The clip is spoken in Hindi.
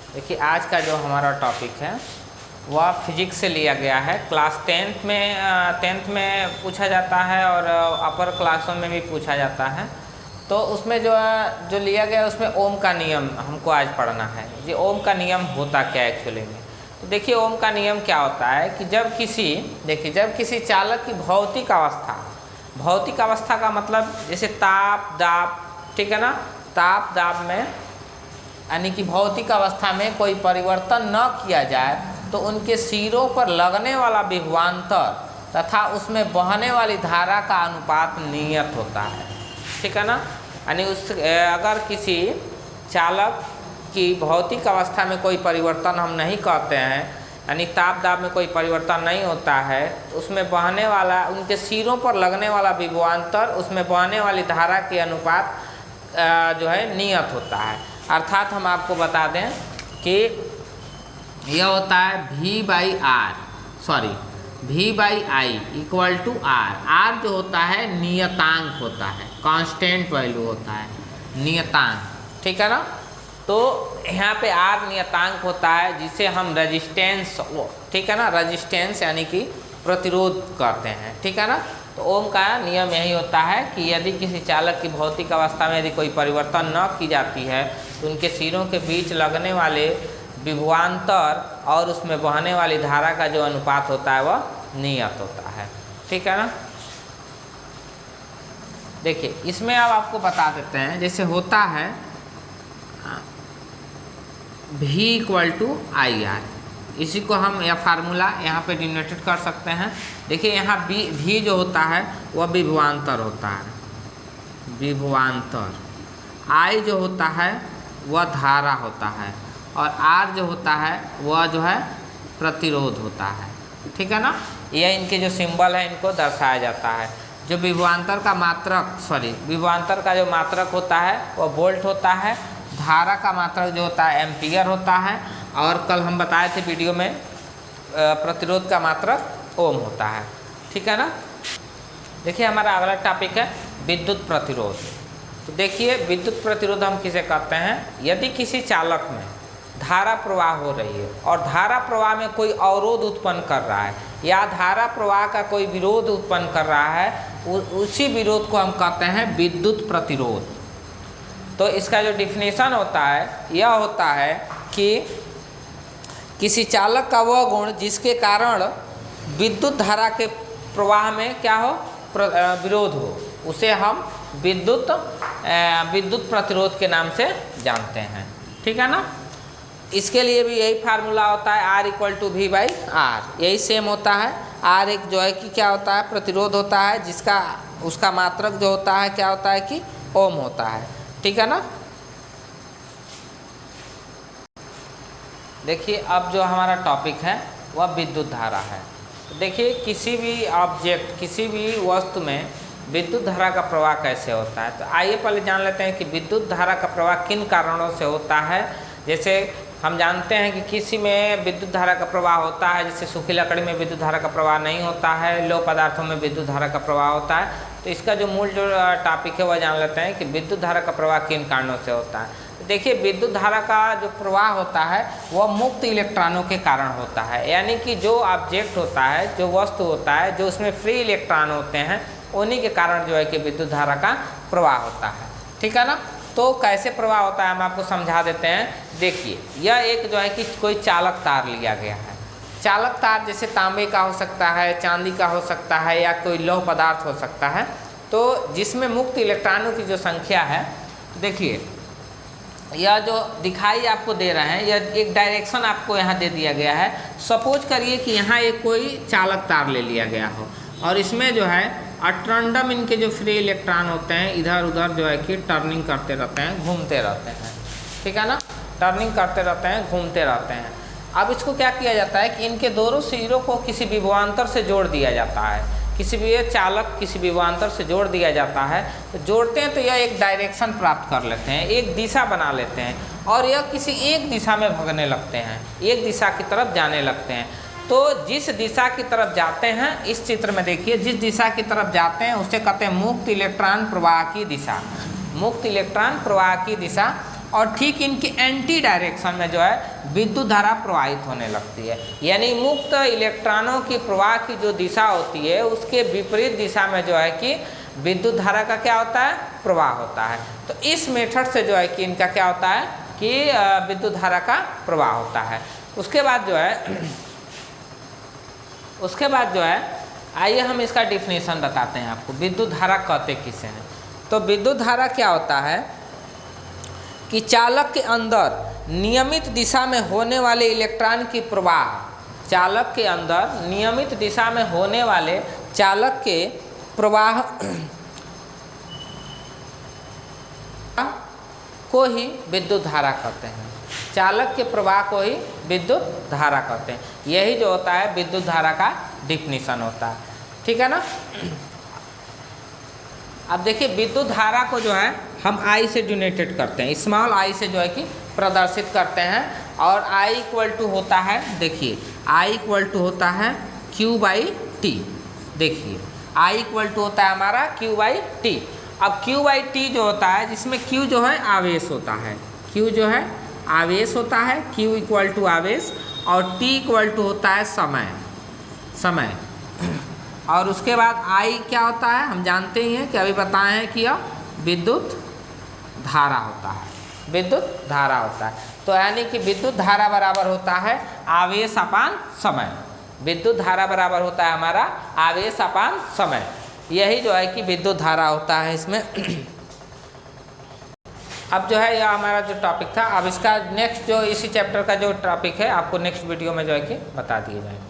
देखिए आज का जो हमारा टॉपिक है वह फिजिक्स से लिया गया है। क्लास टेंथ में पूछा जाता है और अपर क्लासों में भी पूछा जाता है। तो उसमें जो लिया गया उसमें ओम का नियम हमको आज पढ़ना है। जी ओम का नियम होता क्या है एक्चुअली में। तो देखिए ओम का नियम क्या होता है कि जब किसी चालक की भौतिक अवस्था का मतलब जैसे ताप दाब, ठीक है ना, ताप दाब में यानी कि भौतिक अवस्था में कोई परिवर्तन न किया जाए तो उनके सिरों पर लगने वाला विभवांतर तथा उसमें बहने वाली धारा का अनुपात नियत होता है, ठीक है ना। यानी अगर किसी चालक की भौतिक अवस्था में कोई परिवर्तन हम नहीं करते हैं, यानी ताप दाब में कोई परिवर्तन नहीं होता है, उसमें बहने वाला उनके सिरों पर लगने वाला विभवांतर उसमें बहने वाली धारा के अनुपात जो है नियत होता है। अर्थात हम आपको बता दें कि यह होता है V by I equal to R जो होता है नियतांक होता है, कांस्टेंट वैल्यू होता है, नियतांक, ठीक है ना। तो यहाँ पे आर नियतांक होता है जिसे हम रेजिस्टेंस, ठीक है ना, रेजिस्टेंस यानी कि प्रतिरोध करते हैं, ठीक है ना। तो ओम का नियम यही होता है कि यदि किसी चालक की भौतिक अवस्था में यदि कोई परिवर्तन न की जाती है तो उनके सिरों के बीच लगने वाले विभवांतर और उसमें बहने वाली धारा का जो अनुपात होता है वह नियत होता है, ठीक है ना। देखिए इसमें अब आपको बता देते हैं, जैसे होता है V equal to I R, इसी को हम यह फार्मूला यहाँ पे डिनोटेड कर सकते हैं। देखिए यहाँ V जो होता है वह विभवांतर होता है, विभवांतर, I जो होता है वह धारा होता है और R जो होता है वह जो है प्रतिरोध होता है, ठीक है ना। यह इनके जो सिंबल है इनको दर्शाया जाता है। जो विभवांतर का जो मात्रक होता है वह वोल्ट होता है, धारा का मात्रक जो होता है एम्पियर होता है और कल हम बताए थे वीडियो में प्रतिरोध का मात्रक ओम होता है, ठीक है ना। देखिए हमारा अगला टॉपिक है विद्युत प्रतिरोध। तो देखिए विद्युत प्रतिरोध हम किसे कहते हैं, यदि किसी चालक में धारा प्रवाह हो रही है और धारा प्रवाह में कोई अवरोध उत्पन्न कर रहा है या धारा प्रवाह का कोई विरोध उत्पन्न कर रहा है, उसी विरोध को हम कहते हैं विद्युत प्रतिरोध। तो इसका जो डिफिनेशन होता है यह होता है कि किसी चालक का वह गुण जिसके कारण विद्युत धारा के प्रवाह में क्या हो, विरोध हो, उसे हम विद्युत प्रतिरोध के नाम से जानते हैं, ठीक है ना। इसके लिए भी यही फार्मूला होता है R equal to V by R, यही सेम होता है। R एक जो है कि क्या होता है, प्रतिरोध होता है, जिसका उसका मात्रक जो होता है क्या होता है कि ओम होता है, ठीक है ना। देखिए अब जो हमारा टॉपिक है वह विद्युत धारा है। देखिए किसी भी ऑब्जेक्ट, किसी भी वस्तु में विद्युत धारा का प्रवाह कैसे होता है। तो आइए पहले जान लेते हैं कि विद्युत धारा का प्रवाह किन कारणों से होता है। जैसे हम जानते हैं कि किसी में विद्युत धारा का प्रवाह होता है, जैसे सूखी लकड़ी में विद्युत धारा का प्रवाह नहीं होता है, लौह पदार्थों में विद्युत धारा का प्रवाह होता है। तो इसका जो मूल जो टॉपिक है वह जान लेते हैं कि विद्युत धारा का प्रवाह किन कारणों से होता है। देखिए विद्युत धारा का जो प्रवाह होता है वह मुक्त इलेक्ट्रॉनों के कारण होता है, यानी कि जो ऑब्जेक्ट होता है, जो वस्तु होता है, जो उसमें फ्री इलेक्ट्रॉन होते हैं, उन्हीं के कारण जो है कि विद्युत धारा का प्रवाह होता है, ठीक है ना। तो कैसे प्रवाह होता है हम आपको समझा देते हैं। देखिए यह एक जो है कि कोई चालक तार लिया गया है। चालक तार जैसे तांबे का हो सकता है, चांदी का हो सकता है या कोई लौह पदार्थ हो सकता है। तो जिसमें मुक्त इलेक्ट्रॉनों की जो संख्या है, देखिए यह जो दिखाई आपको दे रहे हैं, यह एक डायरेक्शन आपको यहाँ दे दिया गया है। सपोज करिए कि यहाँ एक कोई चालक तार ले लिया गया हो और इसमें जो है अटरंडम इनके जो फ्री इलेक्ट्रॉन होते हैं इधर उधर जो है कि टर्निंग करते रहते हैं, घूमते रहते हैं, ठीक है ना, टर्निंग करते रहते हैं, घूमते रहते हैं। अब इसको क्या किया जाता है कि इनके दोनों सिरों को किसी विभवांतर से जोड़ दिया जाता है, किसी भी चालक किसी विभवांतर से जोड़ दिया जाता है। तो जोड़ते हैं तो यह एक डायरेक्शन प्राप्त कर लेते हैं, एक दिशा बना लेते हैं और यह किसी एक दिशा में भागने लगते हैं, एक दिशा की तरफ जाने लगते हैं। तो जिस दिशा की तरफ जाते हैं, इस चित्र में देखिए, जिस दिशा की तरफ जाते हैं उसे कहते हैं मुक्त इलेक्ट्रॉन प्रवाह की दिशा। मुक्त इलेक्ट्रॉन प्रवाह की दिशा और ठीक इनके एंटी डायरेक्शन में जो है विद्युत धारा प्रवाहित होने लगती है। यानी मुक्त इलेक्ट्रॉनों की प्रवाह की जो दिशा होती है उसके विपरीत दिशा में जो है कि विद्युत धारा का क्या होता है, प्रवाह होता है। तो इस मेथड से जो है कि इनका क्या होता है कि विद्युत धारा का प्रवाह होता है। उसके बाद जो है आइए हम इसका डिफिनीशन बताते हैं आपको, विद्युत धारा कहते किसे हैं। तो विद्युत धारा क्या होता है कि चालक के अंदर नियमित दिशा में होने वाले इलेक्ट्रॉन की प्रवाह, चालक के अंदर नियमित दिशा में होने वाले चालक के प्रवाह को ही विद्युत धारा कहते हैं। चालक के प्रवाह को ही विद्युत धारा कहते हैं। यही जो होता है विद्युत धारा का डिफिनीशन होता है, ठीक है ना। अब देखिए विद्युत धारा को जो है हम I से डिनोटेड करते हैं, स्मॉल I से जो है कि प्रदर्शित करते हैं। और I इक्वल टू होता है, देखिए I इक्वल टू होता है Q/T। देखिए I इक्वल टू होता है हमारा Q/T। अब Q/T जो होता है, जिसमें Q जो है आवेश होता है, Q जो है आवेश होता है, Q इक्वल टू आवेश, और T इक्वल टू होता है समय। और उसके बाद I क्या होता है, हम जानते ही हैं कि अभी बताए हैं कि यह विद्युत धारा होता है, विद्युत धारा होता है। तो यानी कि विद्युत धारा बराबर होता है आवेश अपान समय। विद्युत धारा बराबर होता है हमारा आवेश अपान समय। यही जो है कि विद्युत धारा होता है इसमें। अब जो है यह हमारा जो टॉपिक था, अब इसका नेक्स्ट जो इसी चैप्टर का जो टॉपिक है आपको नेक्स्ट वीडियो में जो है कि बता दिए जाएंगे।